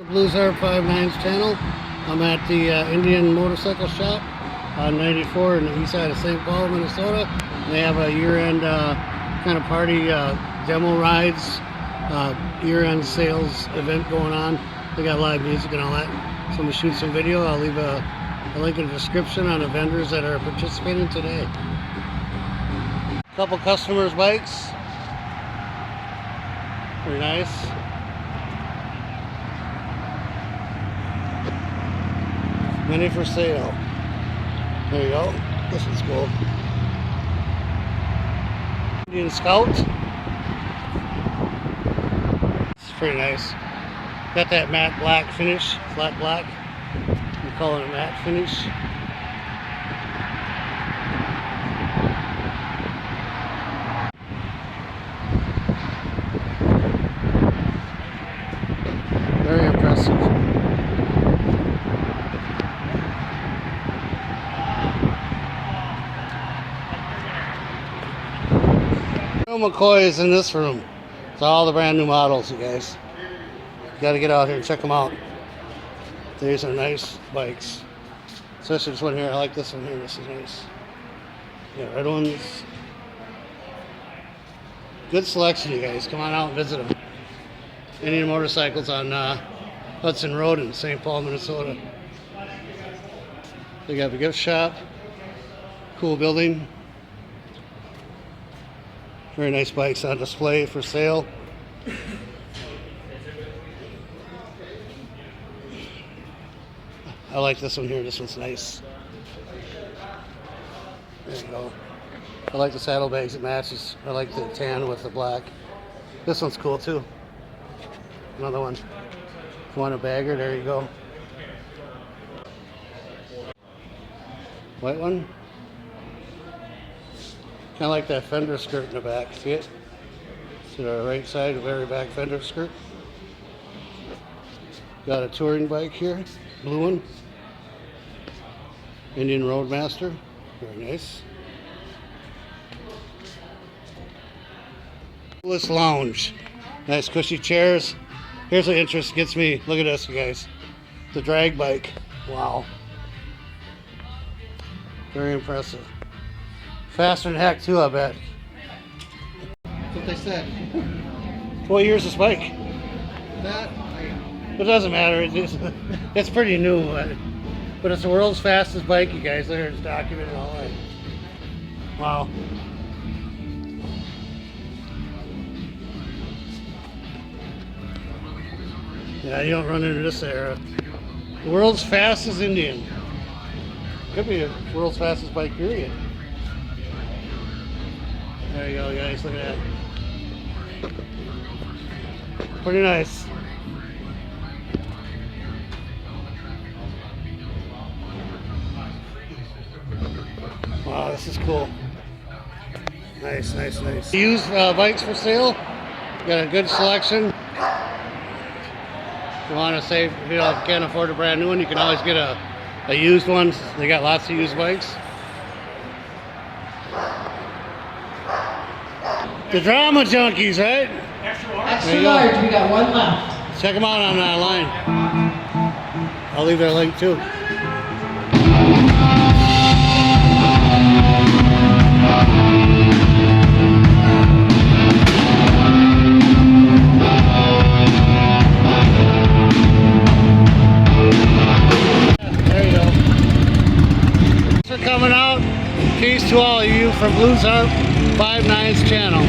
Blues Harp 59's channel. I'm at the Indian Motorcycle Shop on 94 in the east side of St. Paul, Minnesota. They have a year-end kind of party demo rides, year-end sales event going on. They got live music and all that. So I'm going to shoot some video. I'll leave a link in the description on the vendors that are participating today. A couple customers' bikes. Pretty nice. Many for sale. There you go. This one's cool. Indian Scout. It's pretty nice. Got that matte black finish, flat black. We call it a matte finish. Very impressive. McCoy is in this room. It's all the brand new models, you guys. You got to get out here and check them out. These are nice bikes. Especially this one here. I like this one here. This is nice. Yeah, red ones. Good selection, you guys. Come on out and visit them. Indian Motorcycles on Hudson Road in St. Paul, Minnesota. They got a gift shop. Cool building. Very nice bikes on display for sale. I like this one here. This one's nice. There you go. I like the saddlebags. It matches. I like the tan with the black. This one's cool too. Another one. If you want a bagger, there you go. White one. Kind of like that fender skirt in the back. See it? See the right side, the very back fender skirt. Got a touring bike here, blue one. Indian Roadmaster, very nice. Coolest lounge, nice cushy chairs. Here's what interest gets me. Look at this, you guys. The drag bike. Wow. Very impressive. Faster than heck too, I bet. That's what they said. What year's this bike? That? It doesn't matter. It's pretty new, but it's the world's fastest bike, you guys. There, it's documented all right. Wow. Yeah, you don't run into this era. The world's fastest Indian. Could be the world's fastest bike, period. There you go, guys. Look at that. Pretty nice. Wow, this is cool. Nice, nice, nice. Used bikes for sale. Got a good selection. If you want to save, if you can't afford a brand new one, you can always get a used one. They got lots of used bikes. The Drama Junkies, right? Extra large, we got one left. Check them out online. I'll leave their link too. There you go. Thanks for coming out. Peace to all of you from Blues Harp 59's channel.